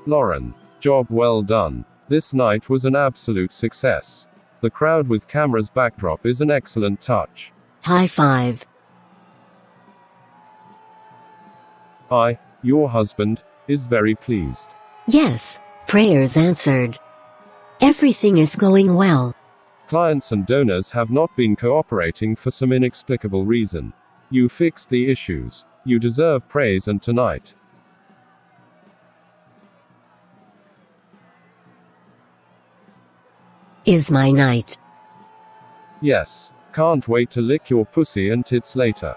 Lauren, job well done. This night was an absolute success. The crowd with cameras backdrop is an excellent touch. High five. Your husband, is very pleased. Yes, prayers answered. Everything is going well. Clients and donors have not been cooperating for some inexplicable reason. You fixed the issues. You deserve praise, and tonight is my night. Yes. Can't wait to lick your pussy and tits later.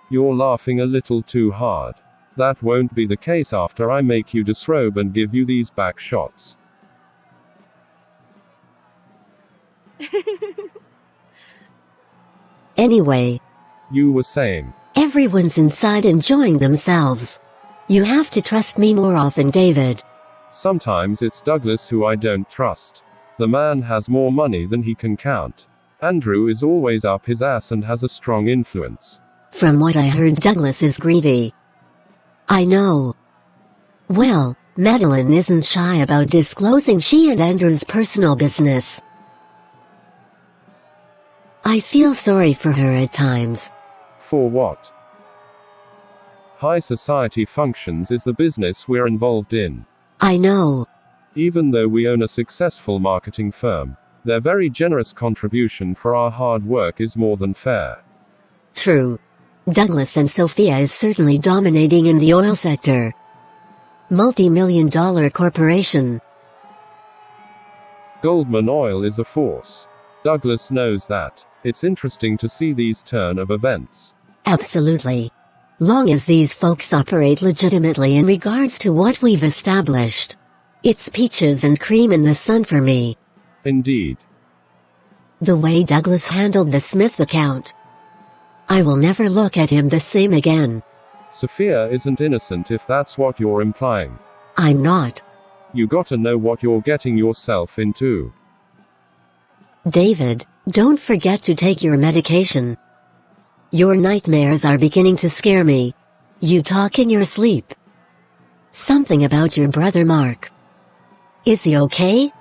You're laughing a little too hard. That won't be the case after I make you disrobe and give you these back shots. Anyway, you were saying. Everyone's inside enjoying themselves. You have to trust me more often, David. Sometimes it's Douglas who I don't trust. The man has more money than he can count. Andrew is always up his ass and has a strong influence. From what I heard, Douglas is greedy. I know. Well, Madeline isn't shy about disclosing she and Andrew's personal business. I feel sorry for her at times. For what? High society functions is the business we're involved in. I know. Even though we own a successful marketing firm, their very generous contribution for our hard work is more than fair. True. Douglas and Sophia is certainly dominating in the oil sector. Multi-million-dollar corporation. Goldman Oil is a force. Douglas knows that. It's interesting to see these turn of events. Absolutely. Long as these folks operate legitimately in regards to what we've established. It's peaches and cream in the sun for me. Indeed. The way Douglas handled the Smith account. I will never look at him the same again. Sophia isn't innocent if that's what you're implying. I'm not. You gotta know what you're getting yourself into. David, don't forget to take your medication. Your nightmares are beginning to scare me. You talk in your sleep. Something about your brother Mark. Is he okay?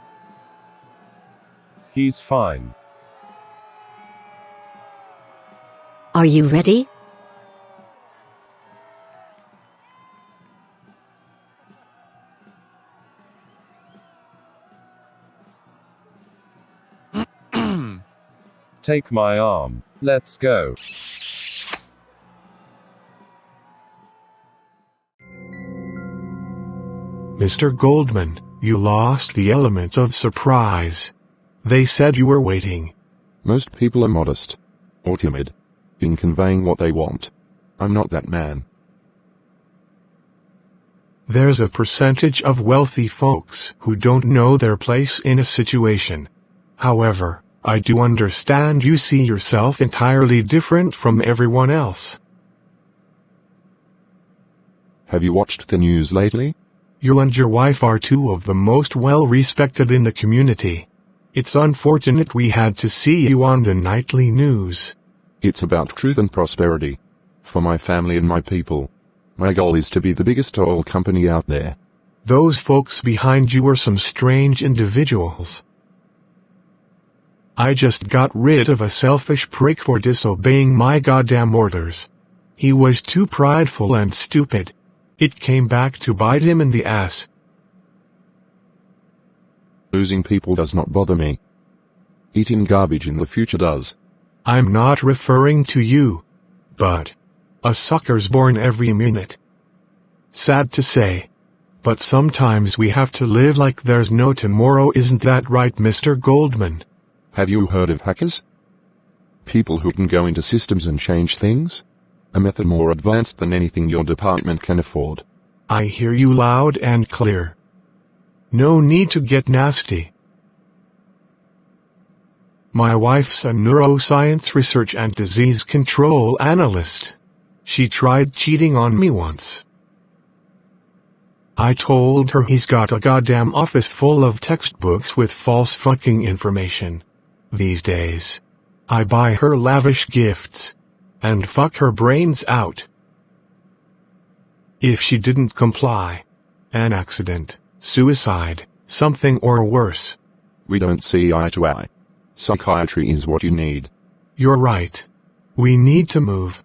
He's fine. Are you ready? Take my arm. Let's go. Mr. Goldman, you lost the element of surprise. They said you were waiting. Most people are modest. Or timid. In conveying what they want. I'm not that man. There's a percentage of wealthy folks who don't know their place in a situation. However, I do understand you see yourself entirely different from everyone else. Have you watched the news lately? You and your wife are two of the most well-respected in the community. It's unfortunate we had to see you on the nightly news. It's about truth and prosperity. For my family and my people. My goal is to be the biggest oil company out there. Those folks behind you are some strange individuals. I just got rid of a selfish prick for disobeying my goddamn orders. He was too prideful and stupid. It came back to bite him in the ass. Losing people does not bother me. Eating garbage in the future does. I'm not referring to you. But a sucker's born every minute. Sad to say. But sometimes we have to live like there's no tomorrow, isn't that right, Mr. Goldman? Have you heard of hackers? People who can go into systems and change things? A method more advanced than anything your department can afford. I hear you loud and clear. No need to get nasty. My wife's a neuroscience research and disease control analyst. She tried cheating on me once. I told her he's got a goddamn office full of textbooks with false fucking information. These days, I buy her lavish gifts. and fuck her brains out. If she didn't comply, an accident, suicide, something or worse. We don't see eye to eye. Psychiatry is what you need. You're right. We need to move.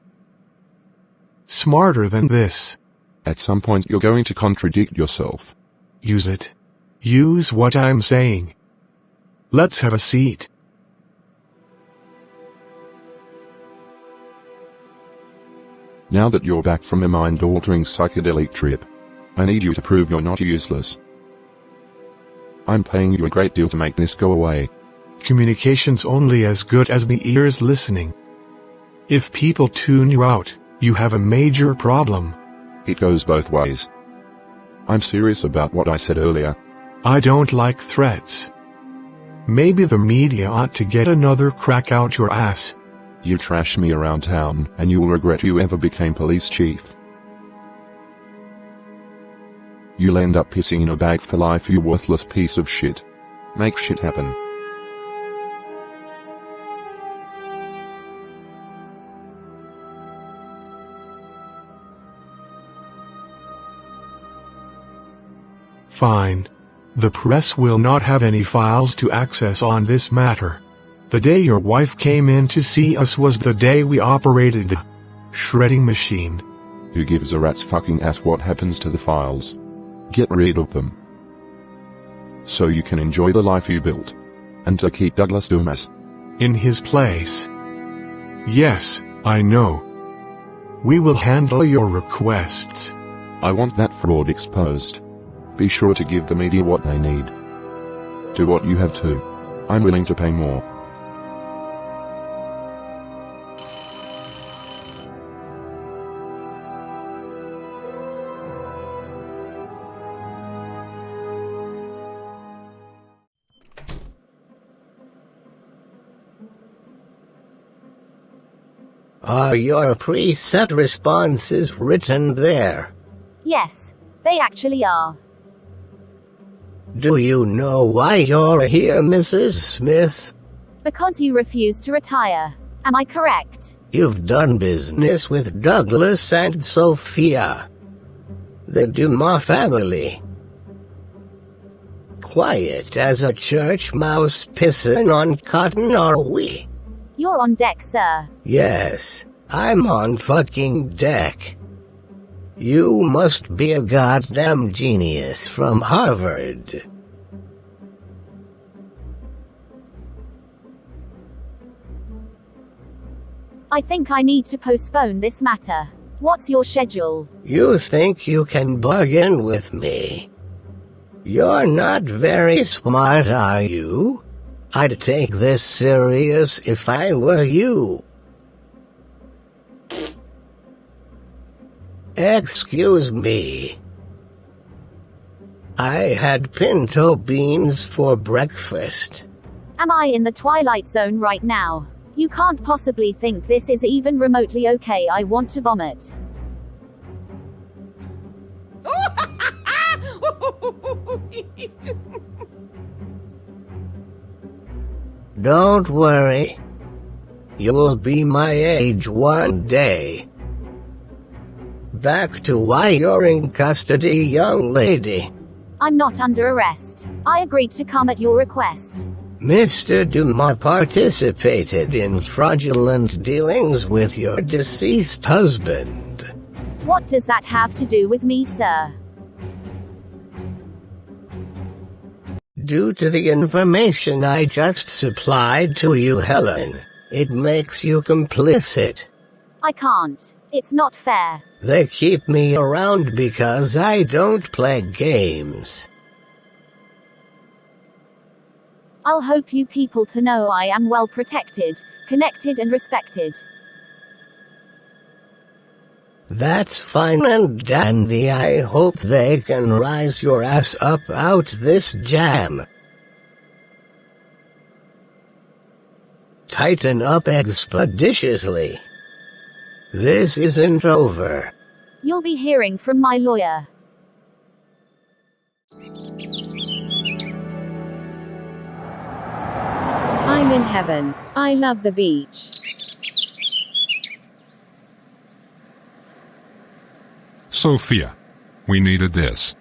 Smarter than this. At some point you're going to contradict yourself. Use it. Use what I'm saying. Let's have a seat. Now that you're back from a mind-altering psychedelic trip, I need you to prove you're not useless. I'm paying you a great deal to make this go away. Communication's only as good as the ears listening. If people tune you out, you have a major problem. It goes both ways. I'm serious about what I said earlier. I don't like threats. Maybe the media ought to get another crack out your ass. You trash me around town, and you'll regret you ever became police chief. You'll end up pissing in a bag for life, you worthless piece of shit. Make shit happen. Fine. The press will not have any files to access on this matter. The day your wife came in to see us was the day we operated the shredding machine. Who gives a rat's fucking ass what happens to the files? Get rid of them. So you can enjoy the life you built. And to keep Douglas Dumas in his place. Yes, I know. We will handle your requests. I want that fraud exposed. Be sure to give the media what they need. Do what you have to. I'm willing to pay more. Are your preset responses written there? Yes, they actually are. Do you know why you're here, Mrs. Smith? Because you refuse to retire. Am I correct? You've done business with Douglas and Sophia, the Dumas family. Quiet as a church mouse pissing on cotton, are we? You're on deck, sir. Yes, I'm on fucking deck. You must be a goddamn genius from Harvard. I think I need to postpone this matter. What's your schedule? You think you can bargain with me? You're not very smart, are you? I'd take this serious if I were you. Excuse me. I had pinto beans for breakfast. Am I in the twilight zone right now? You can't possibly think this is even remotely okay. I want to vomit. Don't worry. You'll be my age one day. Back to why you're in custody, young lady. I'm not under arrest. I agreed to come at your request. Mr. Dumas participated in fraudulent dealings with your deceased husband. What does that have to do with me, sir? Due to the information I just supplied to you, Helen, it makes you complicit. I can't. It's not fair. They keep me around because I don't play games. I'll hope you people to know I am well protected, connected and respected. That's fine and dandy. I hope they can rise your ass up out this jam. Tighten up expeditiously. This isn't over. You'll be hearing from my lawyer. I'm in heaven. I love the beach. Sophia. We needed this.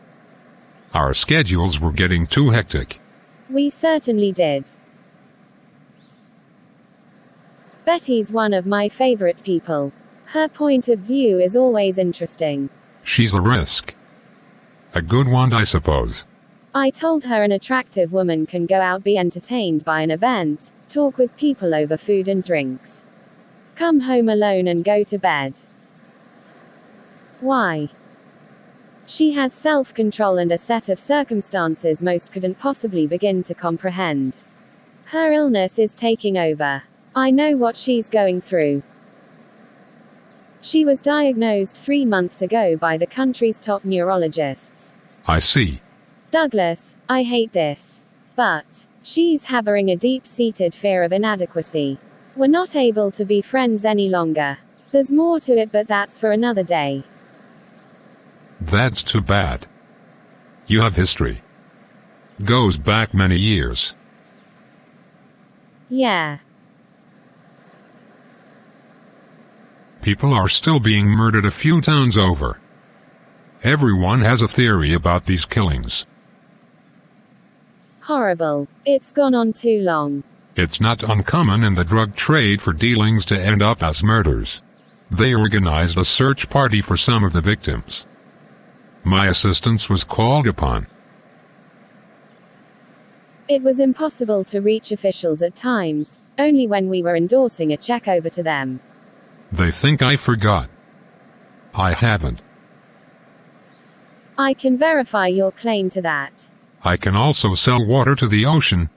Our schedules were getting too hectic. We certainly did. Betty's one of my favorite people. Her point of view is always interesting. She's a risk. A good one, I suppose. I told her an attractive woman can go out, be entertained by an event, talk with people over food and drinks, come home alone and go to bed. Why? She has self-control and a set of circumstances most couldn't possibly begin to comprehend. Her illness is taking over. I know what she's going through. She was diagnosed 3 months ago by the country's top neurologists. I see. Douglas, I hate this. But she's harboring a deep-seated fear of inadequacy. We're not able to be friends any longer. There's more to it, but that's for another day. That's too bad. You have history. Goes back many years. Yeah. People are still being murdered a few towns over. Everyone has a theory about these killings. Horrible. It's gone on too long. It's not uncommon in the drug trade for dealings to end up as murders. They organized a search party for some of the victims. My assistance was called upon. It was impossible to reach officials at times, only when we were endorsing a check over to them. They think I forgot. I haven't. I can verify your claim to that. I can also sell water to the ocean.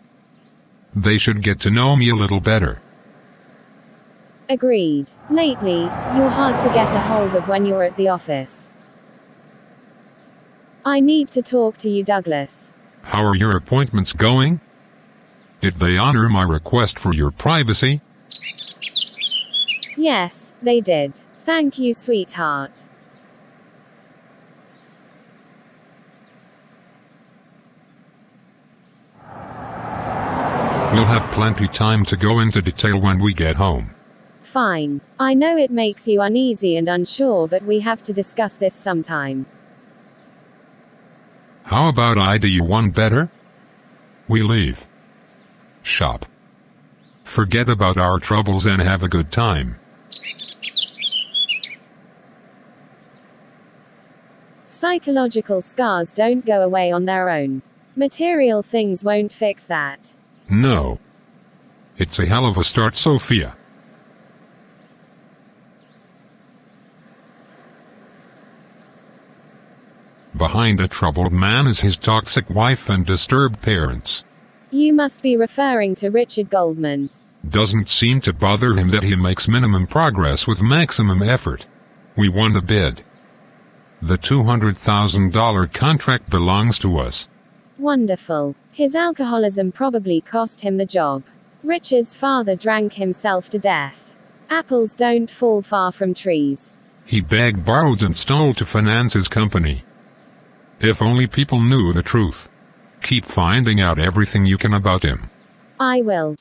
They should get to know me a little better. Agreed. Lately, you're hard to get a hold of when you're at the office. I need to talk to you, Douglas. How are your appointments going? Did they honor my request for your privacy? Yes, they did. Thank you, sweetheart. We'll have plenty time to go into detail when we get home. Fine. I know it makes you uneasy and unsure, but we have to discuss this sometime. How about I do you one better? We leave. Shop. Forget about our troubles and have a good time. Psychological scars don't go away on their own. Material things won't fix that. No. It's a hell of a start, Sophia. Behind a troubled man is his toxic wife and disturbed parents. You must be referring to Richard Goldman. Doesn't seem to bother him that he makes minimum progress with maximum effort. We won the bid. The $200,000 contract belongs to us. Wonderful. His alcoholism probably cost him the job. Richard's father drank himself to death. Apples don't fall far from trees. He begged, borrowed, and stole to finance his company. If only people knew the truth. Keep finding out everything you can about him. I will.